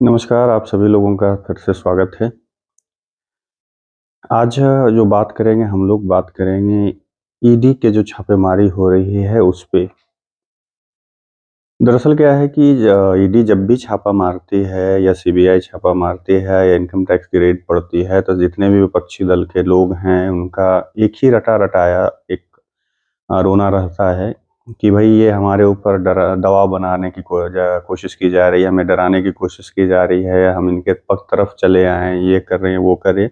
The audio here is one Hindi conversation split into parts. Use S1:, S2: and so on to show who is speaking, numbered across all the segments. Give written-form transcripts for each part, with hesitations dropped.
S1: नमस्कार, आप सभी लोगों का फिर से स्वागत है। आज जो बात करेंगे हम लोग बात करेंगे ईडी के जो छापेमारी हो रही है उस पे। दरअसल क्या है कि ईडी जब भी छापा मारती है या सीबीआई छापा मारती है या इनकम टैक्स की रेड पड़ती है तो जितने भी विपक्षी दल के लोग हैं उनका एक ही रटा-रटाया एक रोना रहता है कि भई ये हमारे ऊपर दबाव बनाने की कोशिश की जा रही है, हमें डराने की कोशिश की जा रही है, हम इनके तरफ चले आएँ, ये कर रहे हैं, वो कर रहे हैं।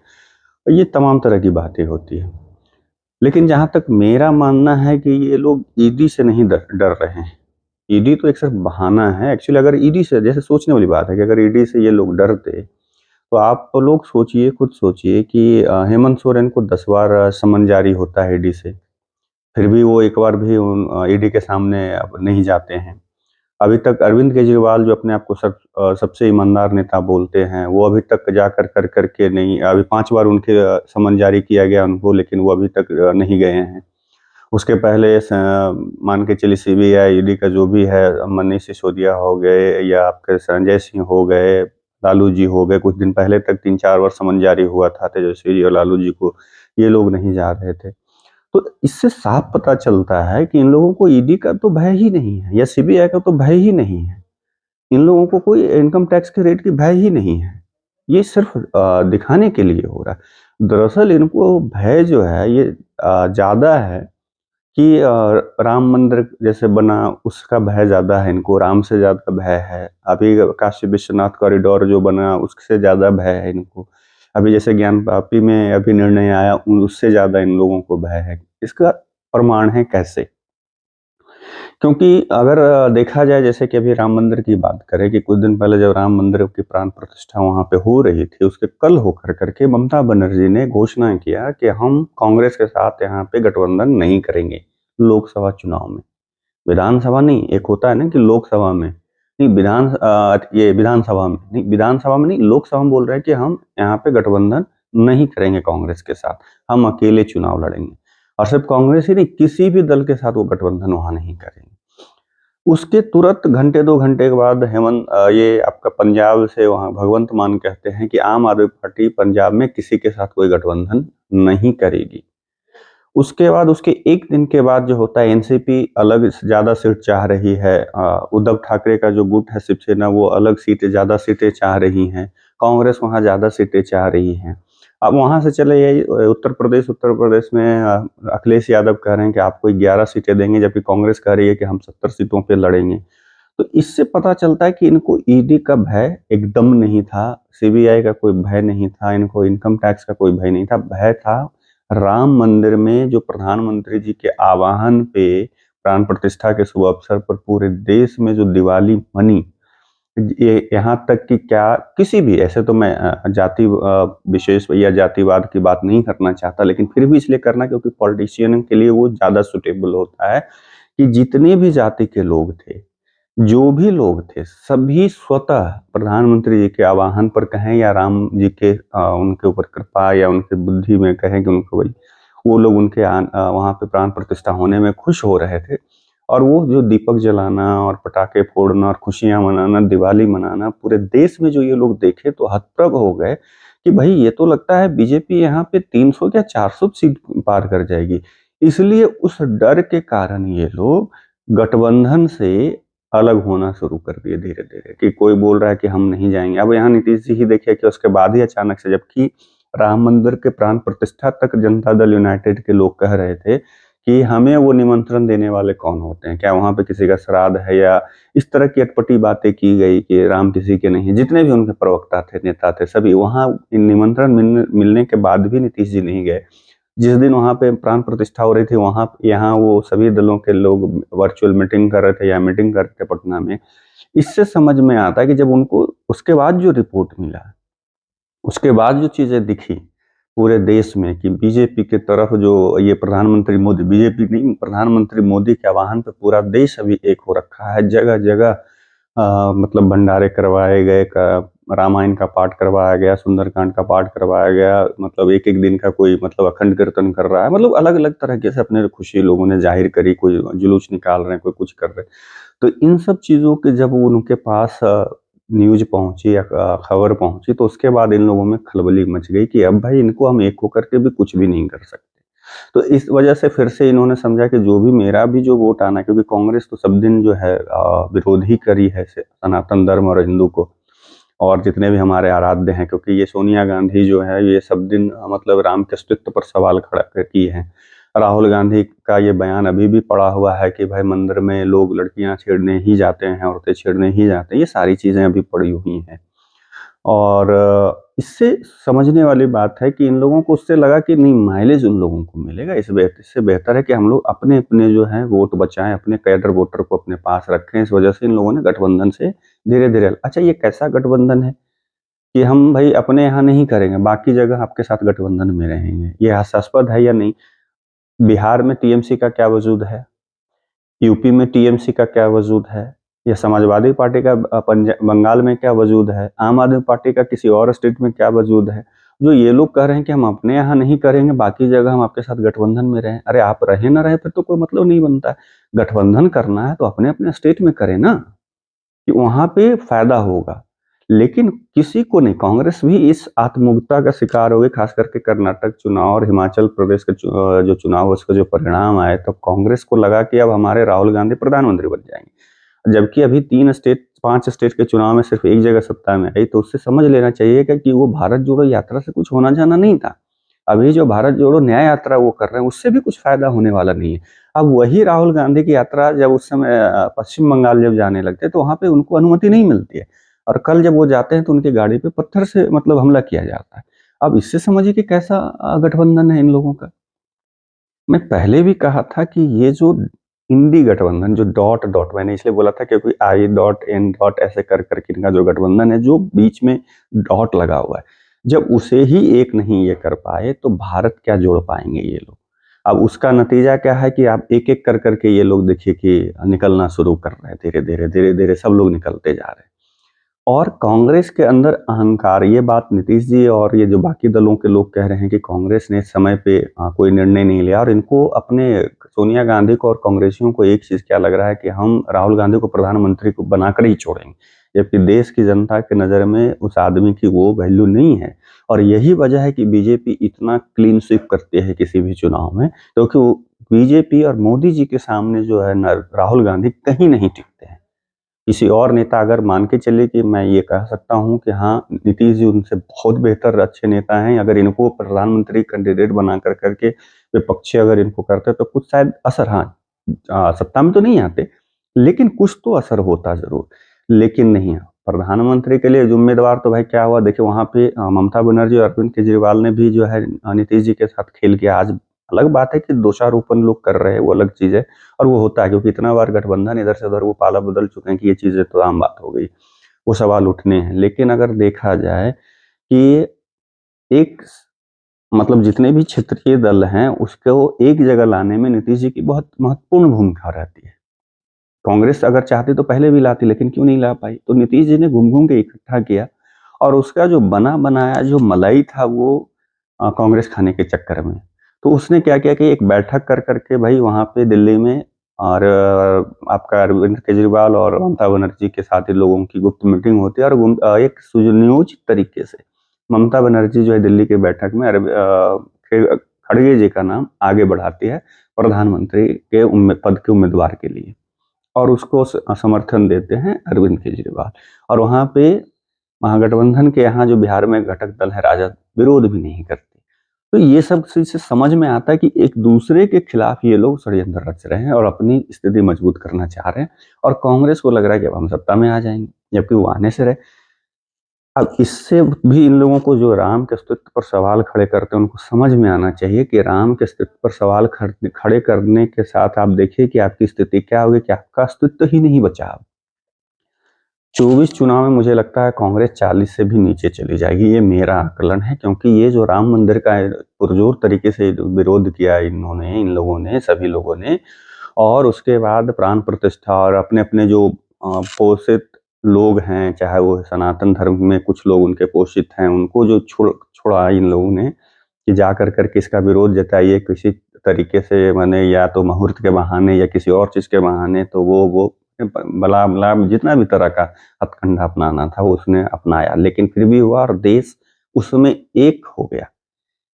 S1: ये तमाम तरह की बातें होती हैं। लेकिन जहाँ तक मेरा मानना है कि ये लोग ईडी से नहीं डर डर रहे हैं। ईडी तो एक सिर्फ़ बहाना है। एक्चुअली अगर ईडी से जैसे सोचने वाली बात है कि अगर ईडी से ये लोग डरते, तो आप लोग सोचिए, खुद सोचिए कि हेमंत सोरेन को 10 बार समन जारी होता है ईडी से, फिर भी वो एक बार भी ईडी के सामने अब नहीं जाते हैं। अभी तक अरविंद केजरीवाल जो अपने आप को सबसे ईमानदार नेता बोलते हैं, वो अभी तक जाकर कर के नहीं अभी 5 बार उनके समन जारी किया गया उनको लेकिन वो अभी तक नहीं गए हैं। उसके पहले मान के चलिए सीबीआई, ईडी का जो भी है मनीष सिसोदिया हो गए या आपके संजय सिंह हो गए, लालू जी हो गए, कुछ दिन पहले तक 3-4 बार समन जारी हुआ था तेजस्वी जी और लालू जी को, ये लोग नहीं जा रहे थे। तो इससे साफ पता चलता है कि इन लोगों को ईडी का तो भय ही नहीं है या सीबीआई का तो भय ही नहीं है। इन लोगों को कोई इनकम टैक्स के रेट की भय ही नहीं है। ये सिर्फ़ दिखाने के लिए हो रहा है। दरअसल इनको भय जो है ये ज़्यादा है कि राम मंदिर जैसे बना उसका भय ज़्यादा है इनको, राम से ज़्यादा भय है। अभी काशी विश्वनाथ कॉरिडोर जो बना उससे ज़्यादा भय है इनको। अभी जैसे ज्ञान-वापी में अभी निर्णय आया उससे ज़्यादा इन लोगों को भय है। इसका प्रमाण है कैसे? क्योंकि अगर देखा जाए जैसे कि अभी राम मंदिर की बात करें कि कुछ दिन पहले जब राम मंदिर की प्राण प्रतिष्ठा वहाँ पे हो रही थी, उसके कल होकर करके ममता बनर्जी ने घोषणा किया कि हम कांग्रेस के साथ यहाँ पे गठबंधन नहीं करेंगे, लोकसभा चुनाव में। विधानसभा नहीं, एक होता है ना कि लोकसभा में, नहीं ये विधानसभा में नहीं, लोकसभा में बोल रहे हैं कि हम यहाँ पे गठबंधन नहीं करेंगे कांग्रेस के साथ, हम अकेले चुनाव लड़ेंगे। और सिर्फ कांग्रेस ही नहीं, किसी भी दल के साथ वो गठबंधन वहाँ नहीं करेंगे। उसके तुरंत घंटे 2 घंटे के बाद ये आपका पंजाब से वहाँ भगवंत मान कहते हैं कि आम आदमी पार्टी पंजाब में किसी के साथ कोई गठबंधन नहीं करेगी। उसके बाद उसके 1 दिन के बाद जो होता है एनसीपी अलग ज़्यादा सीट चाह रही है। उद्धव ठाकरे का जो गुट है शिवसेना वो अलग सीटें ज़्यादा सीटें चाह रही हैं। कांग्रेस वहाँ ज़्यादा सीटें चाह रही हैं। अब वहाँ से चले जाइए उत्तर प्रदेश में अखिलेश यादव कह रहे हैं कि आपको 11 सीटें देंगे जबकि कांग्रेस कह रही है कि हम 70 सीटों पे लड़ेंगे। तो इससे पता चलता है कि इनको ईडी का भय एकदम नहीं था, सीबीआई का कोई भय नहीं था, इनको इनकम टैक्स का कोई भय नहीं था, भय था राम मंदिर में जो प्रधानमंत्री जी के आह्वान पे प्राण प्रतिष्ठा के शुभ अवसर पर पूरे देश में जो दिवाली मनी, ये यहाँ तक कि क्या किसी भी ऐसे तो मैं विशेष या जातिवाद की बात नहीं करना चाहता, लेकिन फिर भी इसलिए करना क्योंकि पॉलिटिशियन के लिए वो ज़्यादा सूटेबल होता है कि जितने भी जाति के लोग थे, जो भी लोग थे, सभी स्वतः प्रधानमंत्री जी के आह्वान पर कहें या राम जी के उनके ऊपर कृपा या उनकी बुद्धि में कहें कि उनको वही वो लोग वहाँ पे प्राण प्रतिष्ठा होने में खुश हो रहे थे। और वो जो दीपक जलाना और पटाखे फोड़ना और खुशियाँ मनाना, दिवाली मनाना, पूरे देश में जो ये लोग देखे तो हतप्रभ हो गए कि भई ये तो लगता है बीजेपी यहाँ पे 300 या 400 सीट पार कर जाएगी। इसलिए उस डर के कारण ये लोग गठबंधन से अलग होना शुरू कर दिए धीरे-धीरे कि कोई बोल रहा है कि हम नहीं जाएँगे। अब यहाँ नीतीश जी ही देखिए कि उसके बाद ही अचानक से जबकि राम मंदिर के प्राण प्रतिष्ठा तक जनता दल यूनाइटेड के लोग कह रहे थे कि हमें वो निमंत्रण देने वाले कौन होते हैं? क्या वहाँ पे किसी का श्राद्ध है या इस तरह की अटपटी बातें की गई कि राम किसी के नहीं हैं। जितने भी उनके प्रवक्ता थे, नेता थे, सभी वहाँ निमंत्रण मिलने के बाद भी नीतीश जी नहीं गए। जिस दिन वहाँ पे प्राण प्रतिष्ठा हो रही थी वहाँ यहाँ वो सभी दलों के लोग वर्चुअल मीटिंग कर रहे थे या मीटिंग कर रहे थे पटना में। इससे समझ में आता है कि जब उनको उसके बाद जो रिपोर्ट मिला, उसके बाद जो चीज़ें दिखी पूरे देश में कि बीजेपी की तरफ जो ये प्रधानमंत्री मोदी बीजेपी नहीं प्रधानमंत्री मोदी के आह्वान पे पूरा देश अभी एक हो रखा है। जगह-जगह मतलब भंडारे करवाए गए, क रामायण का पाठ करवाया गया, सुंदरकांड का पाठ करवाया गया, मतलब एक-एक दिन का कोई मतलब अखंड कीर्तन कर रहा है, मतलब अलग-अलग तरीके से अपनी खुशी लोगों ने ज़ाहिर करी, कोई जुलूस निकाल रहे हैं, कोई कुछ कर रहे हैं। तो इन सब चीज़ों के जब उनके पास न्यूज़ पहुँची या खबर पहुँची तो उसके बाद इन लोगों में खलबली मच गई कि अब भाई इनको हम एक होकर के भी कुछ भी नहीं कर सकते। तो इस वजह से फिर से इन्होंने समझा कि जो भी मेरा भी जो वोट आना है, क्योंकि कांग्रेस तो सब दिन जो है विरोध ही करी है सनातन धर्म और हिंदू को, और जितने भी हमारे आराध्य हैं, क्योंकि ये सोनिया गांधी जो है ये सब दिन मतलब राम के अस्तित्व पर सवाल खड़ा की है। राहुल गांधी का ये बयान अभी भी पड़ा हुआ है कि भाई मंदिर में लोग लड़कियां छेड़ने ही जाते हैं, औरतें छेड़ने ही जाते हैं, ये सारी चीजें अभी पड़ी हुई हैं। और इससे समझने वाली बात है कि इन लोगों को उससे लगा कि नहीं, माइलेज उन लोगों को मिलेगा, इससे बेहतर है कि हम लोग अपने अपने जो है वोट बचाएं, अपने कैडर वोटर को अपने पास रखें। इस वजह से इन लोगों ने गठबंधन से धीरे धीरे, अच्छा ये कैसा गठबंधन है कि हम भाई अपने यहाँ नहीं करेंगे, बाकी जगह आपके साथ गठबंधन में रहेंगे, ये हास्यास्पद है या नहीं? बिहार में टीएमसी का क्या वजूद है? यूपी में टीएमसी का क्या वजूद है? या समाजवादी पार्टी का बंगाल में क्या वजूद है? आम आदमी पार्टी का किसी और स्टेट में क्या वजूद है? जो ये लोग कह रहे हैं कि हम अपने यहाँ नहीं करेंगे, बाकी जगह हम आपके साथ गठबंधन में रहें। अरे आप रहे ना रहे फिर तो कोई मतलब नहीं बनता है। गठबंधन करना है तो अपने अपने स्टेट में करें ना, कि वहां पे फायदा होगा। लेकिन किसी को नहीं, कांग्रेस भी इस आत्ममुग्धता का शिकार हो गई, खास करके कर्नाटक चुनाव और हिमाचल प्रदेश का जो चुनाव उसका जो परिणाम आए, तो कांग्रेस को लगा कि अब हमारे राहुल गांधी प्रधानमंत्री बन जाएंगे, जबकि अभी 5 स्टेट के चुनाव में सिर्फ एक जगह सत्ता में आई। तो उससे समझ लेना चाहिए कि वो भारत जोड़ो यात्रा से कुछ होना जाना नहीं था। अभी जो भारत जोड़ो न्याय यात्रा वो कर रहे हैं, उससे भी कुछ फायदा होने वाला नहीं है। अब वही राहुल गांधी की यात्रा जब उस समय पश्चिम बंगाल जब जाने लगते हैं तो वहां पे उनको अनुमति नहीं मिलती है, और कल जब वो जाते हैं तो उनकी गाड़ी पे पत्थर से मतलब हमला किया जाता है। अब इससे समझिए कि कैसा गठबंधन है इन लोगों का। मैं पहले भी कहा था कि ये जो इंडी गठबंधन, जो डॉट डॉट, मैंने इसलिए बोला था क्योंकि आई डॉट एन डॉट ऐसे कर करके इनका जो गठबंधन है, जो बीच में डॉट लगा हुआ है, जब उसे ही एक नहीं ये कर पाए तो भारत क्या जोड़ पाएंगे ये लोग। अब उसका नतीजा क्या है कि आप एक एक कर करके ये लोग देखिए कि निकलना शुरू कर रहे हैं, धीरे धीरे धीरे धीरे सब लोग निकलते जा रहे हैं। और कांग्रेस के अंदर अहंकार, ये बात नीतीश जी और ये जो बाकी दलों के लोग कह रहे हैं कि कांग्रेस ने समय पे कोई निर्णय नहीं लिया, और इनको अपने सोनिया गांधी को और कांग्रेसियों को एक चीज क्या लग रहा है कि हम राहुल गांधी को प्रधानमंत्री को बनाकर ही छोड़ेंगे, जबकि देश की जनता के नज़र में उस आदमी की वो वैल्यू नहीं है। और यही वजह है कि बीजेपी इतना क्लीन स्वीप करती है किसी भी चुनाव में, क्योंकि बीजेपी और मोदी जी के सामने जो है न, राहुल गांधी कहीं नहीं टिकते हैं। किसी और नेता अगर मान के चले कि मैं ये कह सकता हूँ कि हाँ, नीतीश जी उनसे बहुत बेहतर अच्छे नेता हैं, अगर इनको प्रधानमंत्री कैंडिडेट बना कर करके विपक्षी अगर इनको करते तो कुछ शायद असर, हाँ, सत्ता में तो नहीं आते लेकिन कुछ तो असर होता जरूर, लेकिन नहीं। प्रधानमंत्री के लिए उम्मीदवार तो भाई क्या हुआ देखिए, वहां पे ममता बनर्जी और अरविंद केजरीवाल ने भी जो है नीतीश जी के साथ खेल किया। आज अलग बात है कि दोषारोपण लोग कर रहे हैं, वो अलग चीज है, और वो होता है क्योंकि इतना बार गठबंधन इधर से उधर वो पाला बदल चुके हैं कि ये चीजें तो आम बात हो गई, वो सवाल उठने हैं। लेकिन अगर देखा जाए कि एक मतलब जितने भी क्षेत्रीय दल हैं उसको एक जगह लाने में नीतीश जी की बहुत महत्वपूर्ण भूमिका रहती है। कांग्रेस अगर चाहती तो पहले भी लाती, लेकिन क्यों नहीं ला पाई? तो नीतीश जी ने घूम घूम के इकट्ठा किया, और उसका जो बना बनाया जो मलाई था वो कांग्रेस खाने के चक्कर में, तो उसने क्या किया कि एक बैठक कर करके भाई वहां पे दिल्ली में, और आपका अरविंद केजरीवाल और ममता बनर्जी के साथ ही लोगों की गुप्त मीटिंग होती है, और एक सुनियोजित तरीके से ममता बनर्जी जो है दिल्ली की बैठक में खड़गे जी का नाम आगे बढ़ाती है प्रधानमंत्री के पद के उम्मीदवार के लिए, और उसको समर्थन देते हैं अरविंद केजरीवाल। और वहां पे महागठबंधन के यहाँ जो बिहार में घटक दल है राजद, विरोध भी नहीं करते। तो ये सब चीज से समझ में आता है कि एक दूसरे के खिलाफ ये लोग षड्यंत्र रच रहे हैं और अपनी स्थिति मजबूत करना चाह रहे हैं, और कांग्रेस को लग रहा है कि अब हम सत्ता में आ जाएंगे, जबकि वो आने से रहे। अब इससे भी इन लोगों को जो राम के अस्तित्व पर सवाल खड़े करते हैं उनको समझ में आना चाहिए कि राम के अस्तित्व पर सवाल खड़े करने के साथ आप देखिए कि आपकी स्थिति क्या होगी, कि आपका अस्तित्व ही नहीं बचा। अब 24 चुनाव में मुझे लगता है कांग्रेस 40 से भी नीचे चली जाएगी, ये मेरा आकलन है, क्योंकि ये जो राम मंदिर का पुरजोर तरीके से विरोध किया इन लोगों ने, सभी लोगों ने, और उसके बाद प्राण प्रतिष्ठा और अपने अपने जो पोषित लोग हैं, चाहे वो सनातन धर्म में कुछ लोग उनके पोषित हैं, उनको जो छोड़ा इन लोगों ने कि जा कर करके इसका विरोध जताइए किसी तरीके से, माने या तो मुहूर्त के बहाने या किसी और चीज के बहाने, तो वो बला बला जितना भी तरह का हथकंडा अपनाना था वो उसने अपनाया, लेकिन फिर भी हुआ और देश उसमें एक हो गया।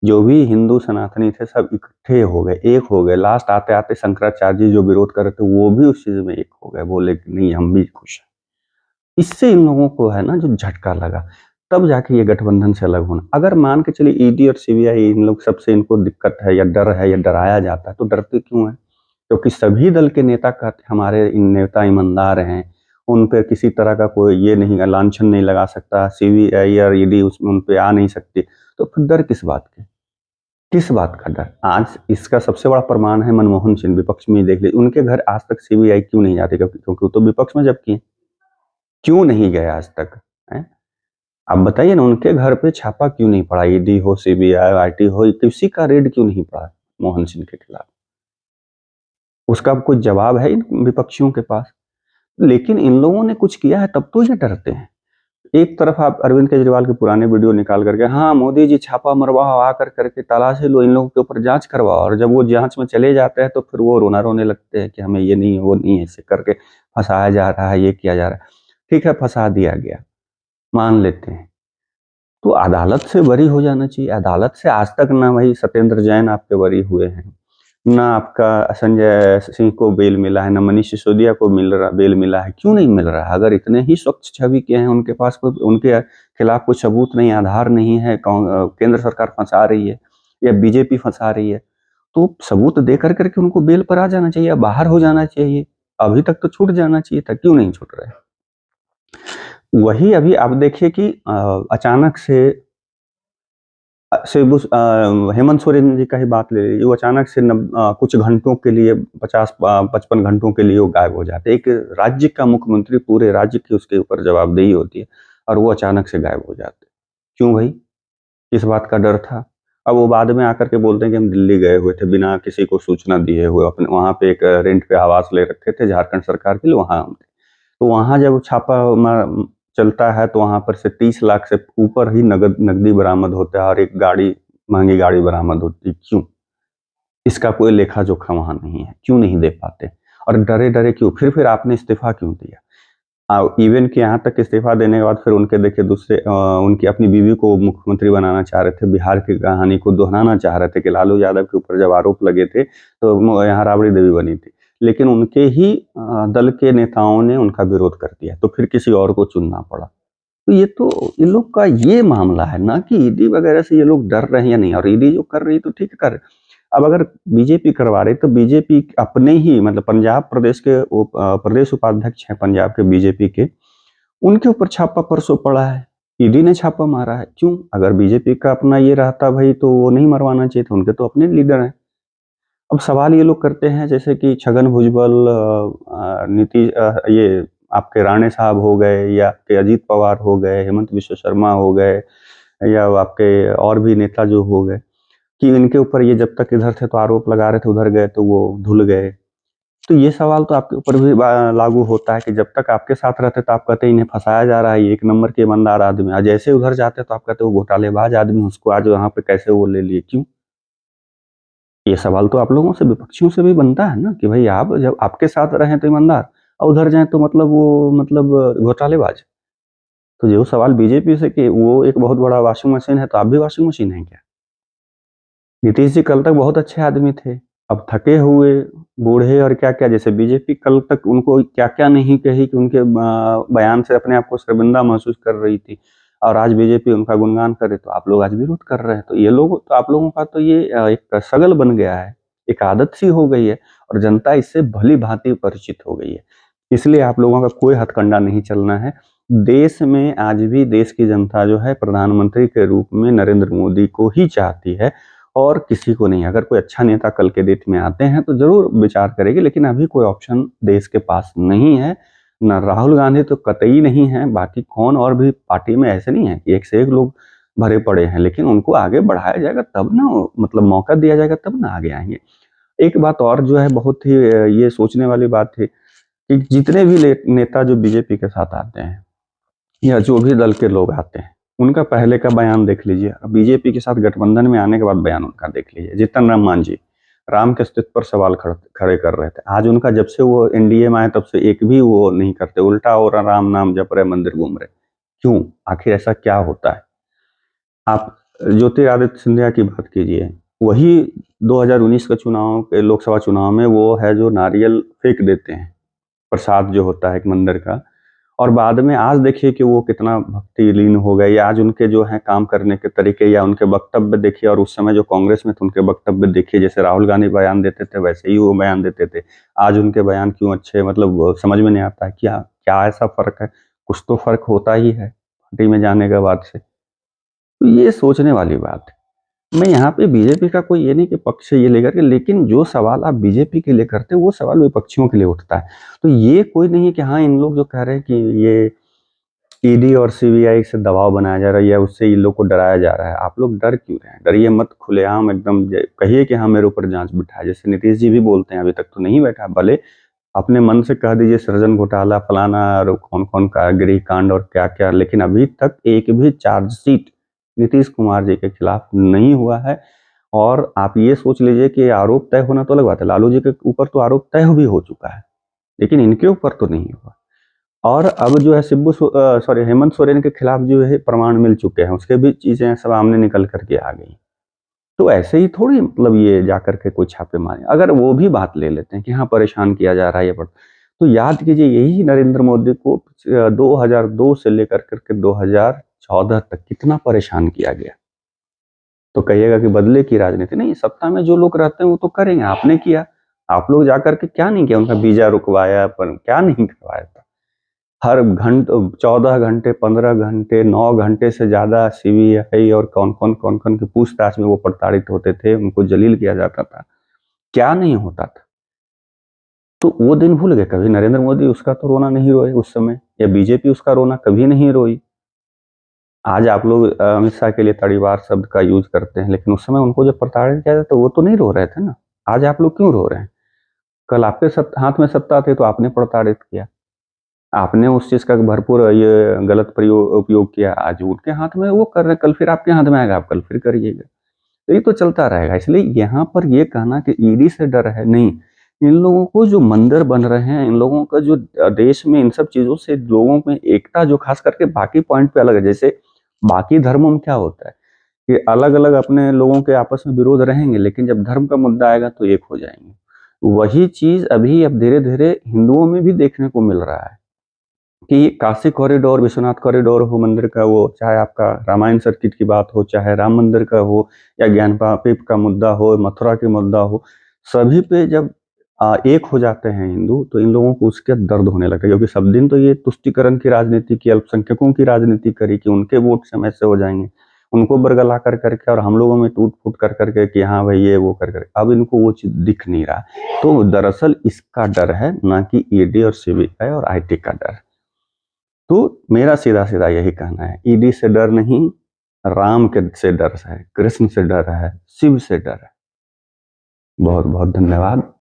S1: जो भी हिंदू सनातनी थे सब इकट्ठे हो गए, एक हो गए। लास्ट आते-आते शंकराचार्य जी जो विरोध कर रहे थे वो भी उस चीज़ में एक हो गए, बोले कि नहीं हम भी खुश हैं। इससे इन लोगों को है ना जो झटका लगा, तब जाके ये गठबंधन से अलग होना। अगर मान के चलिए ईडी और सीबीआई इन लोग सबसे इनको दिक्कत है या डर है या डराया जाता है, तो डरते क्यों हैं? क्योंकि सभी दल के नेता कहते हमारे इन नेता ईमानदार हैं, उन पे किसी तरह का कोई ये नहीं लांछन नहीं लगा सकता, सीबीआई और ईडी उसमें उन पे आ नहीं सकती, तो फिर डर किस बात के? किस बात का डर? आज इसका सबसे बड़ा प्रमाण है मनमोहन सिंह, विपक्ष में ही देख लीजिए, उनके घर आज तक सीबीआई क्यों नहीं जाती? क्योंकि वो तो विपक्ष में जबकि हैं, क्यों नहीं गए आज तक? हैं? आप बताइए ना उनके घर पे छापा क्यों नहीं पड़ा? ईडी हो, सीबीआई, आईटी हो, किसी का रेड क्यों नहीं पड़ा मोहन सिंह के खिलाफ? उसका कोई जवाब है इन विपक्षियों के पास? लेकिन इन लोगों ने कुछ किया है तब तो ये डरते हैं। एक तरफ आप अरविंद केजरीवाल के पुराने वीडियो निकाल करके हाँ, मोदी जी छापा मरवाओ, आकर करके तलाशी लो, इन लोगों के ऊपर जाँच करवाओ, और जब वो जाँच में चले जाते हैं तो फिर वो रोने लगते हैं कि हमें ये नहीं है, वो नहीं है, ऐसे करके फँसाया जा रहा है, ये किया जा रहा है। ठीक है, फँसा दिया गया, मान लेते हैं। तो अदालत से बरी हो जाना चाहिए। अदालत से आज तक ना भाई सत्येंद्र जैन आपके बरी हुए हैं, ना आपका संजय सिंह को बेल मिला है, ना मनीष सिसोदिया को बेल मिला है। क्यों नहीं मिल रहा है? अगर इतने ही स्वच्छ छवि के हैं, उनके पास कोई उनके खिलाफ कोई सबूत नहीं, आधार नहीं है, केंद्र सरकार फंसा रही है या बीजेपी फंसा रही है, तो सबूत दे कर करके उनको बेल पर आ जाना चाहिए, बाहर हो जाना चाहिए। अभी तक तो छूट जाना चाहिए था, क्यों नहीं छूट रहे? वही अभी आप देखिए कि अचानक से हेमंत सोरेन जी का ही बात ले लीजिए, वो अचानक से कुछ घंटों के लिए 50-55 घंटों के लिए वो गायब हो जाते हैं। एक राज्य का मुख्यमंत्री, पूरे राज्य की उसके ऊपर जवाबदेही होती है और वो अचानक से गायब हो जाते हैं। क्यों भाई? किस बात का डर था? अब वो बाद में आकर के बोलते हैं कि हम दिल्ली गए हुए थे बिना किसी को सूचना दिए हुए, अपने वहाँ पे एक रेंट पे आवास ले रखे थे झारखंड सरकार के लिए, वहाँ हम थे। तो वहाँ जब छापा चलता है तो वहाँ पर से 30 लाख से ऊपर ही नकदी बरामद होता है और एक गाड़ी, महँगी गाड़ी बरामद होती है। क्यों? इसका कोई लेखा-जोखा वहाँ नहीं है। क्यों नहीं दे पाते? और डरे-डरे क्यों? फिर आपने इस्तीफ़ा क्यों दिया? इवन कि यहाँ तक इस्तीफ़ा देने के बाद फिर उनके देखिए दूसरे उनकी अपनी बीवी को मुख्यमंत्री बनाना चाह रहे थे, बिहार की कहानी को दोहराना चाह रहे थे कि लालू यादव के ऊपर जब आरोप लगे थे, तो यहाँ राबड़ी देवी बनी थी। लेकिन उनके ही दल के नेताओं ने उनका विरोध कर दिया, तो फिर किसी और को चुनना पड़ा। तो ये तो इन लोग का ये मामला है ना कि ईडी वगैरह से ये लोग डर रहे हैं या नहीं, और ईडी जो कर रही है तो ठीक कर रही है। अब अगर बीजेपी करवा रही तो बीजेपी अपने ही मतलब पंजाब प्रदेश के प्रदेश उपाध्यक्ष हैं पंजाब के बीजेपी के, उनके ऊपर छापा परसों पड़ा है। ईडी ने छापा मारा है। क्यों? अगर बीजेपी का अपना ये रहता भाई तो वो नहीं मरवाना चाहिए था, उनके तो अपने लीडर हैं। अब सवाल ये लोग करते हैं जैसे कि छगन भुजबल, ये आपके राणे साहब हो गए या आपके अजीत पवार हो गए, हेमंत विश्व शर्मा हो गए या आपके और भी नेता जो हो गए, कि इनके ऊपर ये जब तक इधर थे तो आरोप लगा रहे थे, उधर गए तो वो धुल गए। तो ये सवाल तो आपके ऊपर भी लागू होता है कि जब तक आपके साथ रहते तो आप कहते इन्हें फंसाया जा रहा है, ये एक नंबर के ईमानदार आदमी, आज जैसे उधर जाते तो आप कहते वो घोटालेबाज आदमी, उसको आज वहाँ पे कैसे वो ले लिए, क्यों? ये सवाल तो आप लोगों से, विपक्षियों से भी बनता है ना कि भाई आप जब आपके साथ रहें तो ईमानदार और उधर जाएँ तो मतलब वो मतलब घोटालेबाज। तो जो सवाल बीजेपी से कि वो एक बहुत बड़ा वॉशिंग मशीन है, तो आप भी वॉशिंग मशीन हैं क्या? नीतीश जी कल तक बहुत अच्छे आदमी थे, अब थके हुए, बूढ़े और क्या-क्या, जैसे बीजेपी कल तक उनको क्या-क्या नहीं कही कि उनके बयान से अपने आप को शर्मिंदा महसूस कर रही थी और आज बीजेपी उनका गुणगान करे तो आप लोग आज विरोध कर रहे हैं। तो ये लोग तो आप लोगों का तो ये एक शगल बन गया है, एक आदत सी हो गई है और जनता इससे भली-भाँति परिचित हो गई है। इसलिए आप लोगों का कोई हथकंडा नहीं चलना है। देश में आज भी देश की जनता जो है प्रधानमंत्री के रूप में नरेंद्र मोदी को ही चाहती है और किसी को नहीं। अगर कोई अच्छा नेता कल के डेट में आते हैं तो ज़रूर विचार करेगी, लेकिन अभी कोई ऑप्शन देश के पास नहीं है। ना राहुल गांधी तो कतई नहीं है, बाकी कौन और भी पार्टी में ऐसे नहीं है कि एक से एक लोग भरे पड़े हैं, लेकिन उनको आगे बढ़ाया जाएगा तब ना, मतलब मौका दिया जाएगा तब ना आगे आएँगे। एक बात और जो है बहुत ही ये सोचने वाली बात है कि जितने भी नेता जो बीजेपी के साथ आते हैं या जो भी दल के लोग आते हैं, उनका पहले का बयान देख लीजिए, बीजेपी के साथ गठबंधन में आने के बाद बयान उनका देख लीजिए। जीतन राम मांझी, राम के अस्तित्व पर सवाल खड़े कर रहे थे। आज उनका जब से वो एनडीए में आए तब से एक भी वो नहीं करते, उल्टा और राम नाम जप रहे, मंदिर घूम रहे। क्यों? आखिर ऐसा क्या होता है? आप ज्योतिरादित्य सिंधिया की बात कीजिए, वही 2019 के चुनाव के लोकसभा चुनाव में वो है जो नारियल फेंक देते हैं, प्रसाद जो होता है एक मंदिर का, और बाद में आज देखिए कि वो कितना भक्ति लीन हो गए, या आज उनके जो है काम करने के तरीके या उनके वक्तव्य देखिए, और उस समय जो कांग्रेस में थे उनके वक्तव्य देखिए, जैसे राहुल गांधी बयान देते थे वैसे ही वो बयान देते थे। आज उनके बयान क्यों अच्छे, मतलब समझ में नहीं आता है क्या क्या ऐसा फर्क है? कुछ तो फर्क होता ही है पार्टी में जाने के बाद से। तो ये सोचने वाली बात है। मैं यहाँ पे बीजेपी का कोई ये नहीं कि पक्ष ये लेकर के, लेकिन जो सवाल आप बीजेपी के लिए करते हैं वो सवाल विपक्षियों के लिए उठता है। तो ये कोई नहीं है कि हाँ इन लोग जो कह रहे हैं कि ये ईडी और सीबीआई से दबाव बनाया जा रहा है या उससे इन लोग को डराया जा रहा है। आप लोग डर क्यों रहे हैं? डरिए मत, खुलेआम एकदम कहिए कि हाँ मेरे ऊपर जांच बिठाए, जैसे नीतीश जी भी बोलते हैं। अभी तक तो नहीं बैठा, भले अपने मन से कह दीजिए सृजन घोटाला फलाना और कौन कौन का गृह कांड और क्या क्या, लेकिन अभी तक एक भी चार्जशीट नीतीश कुमार जी के खिलाफ नहीं हुआ है। और आप ये सोच लीजिए कि आरोप तय होना तो अलग बात है, लालू जी के ऊपर तो आरोप तय भी हो चुका है, लेकिन इनके ऊपर तो नहीं हुआ। और अब जो है हेमंत सोरेन के खिलाफ जो है प्रमाण मिल चुके हैं, उसके भी चीजें सब सामने निकल करके आ गई। तो ऐसे ही थोड़ी मतलब ये जाकर के कोई छापे मारे, अगर वो भी बात ले लेते हैं कि हाँ परेशान किया जा रहा है ये पर, तो याद कीजिए यही नरेंद्र मोदी को 2002 से लेकर करके 2014 तक कितना परेशान किया गया। तो कहिएगा कि बदले की राजनीति नहीं, सत्ता में जो लोग रहते हैं वो तो करेंगे। आपने किया, आप लोग जाकर के क्या नहीं किया? उनका वीजा रुकवाया, पर क्या नहीं करवाया था? हर 14 घंटे, 15 घंटे, 9 घंटे से ज्यादा सीबीआई और कौन कौन की पूछताछ में वो प्रताड़ित होते थे, उनको जलील किया जाता था, क्या नहीं होता था? तो वो दिन भूल गए? कभी नरेंद्र मोदी उसका तो रोना नहीं रोए उस समय, या बीजेपी उसका रोना कभी नहीं रोई। आज आप लोग अमित शाह के लिए तड़ीवार शब्द का यूज करते हैं, लेकिन उस समय उनको जब प्रताड़ित किया जाता वो तो नहीं रो रहे थे ना। आज आप लोग क्यों रो रहे हैं? कल आपके हाथ में सत्ता थे तो आपने प्रताड़ित किया, आपने उस चीज का भरपूर ये गलत उपयोग किया। आज उनके हाथ में वो कर रहे, कल फिर आपके हाथ में आएगा, आप कल फिर करिएगा। तो ये तो चलता रहेगा। इसलिए यहाँ पर ये कहना कि ईडी से डर है, नहीं। इन लोगों को जो मंदिर बन रहे हैं, इन लोगों का जो देश में इन सब चीजों से लोगों में एकता, जो खास करके बाकी पॉइंट पे अलग है, जैसे बाकी धर्मों में क्या होता है कि अलग अलग अपने लोगों के आपस में विरोध रहेंगे, लेकिन जब धर्म का मुद्दा आएगा तो एक हो जाएंगे। वही चीज अभी अब धीरे धीरे हिंदुओं में भी देखने को मिल रहा है कि काशी कॉरिडोर, विश्वनाथ कॉरिडोर हो मंदिर का, वो चाहे आपका रामायण सर्किट की बात हो, चाहे राम मंदिर का हो, या ज्ञानवापी का मुद्दा हो, मथुरा के मुद्दा हो, सभी पे जब एक हो जाते हैं हिंदू, तो इन लोगों को उसके दर्द होने लगता है। क्योंकि सब दिन तो ये तुष्टिकरण की राजनीति की, अल्पसंख्यकों की राजनीति करी कि उनके वोट समय से हो जाएंगे, उनको बरगला कर करके, और हम लोगों में टूट फूट कर करके कि हाँ भाई ये वो कर करके। अब इनको वो चीज दिख नहीं रहा। तो दरअसल इसका डर है, ना कि ईडी और सीबीआई और आईटी का डर। तो मेरा सीधा सीधा यही कहना है, ईडी से डर नहीं, राम के से डर है, कृष्ण से डर है, शिव से डर है। बहुत बहुत धन्यवाद।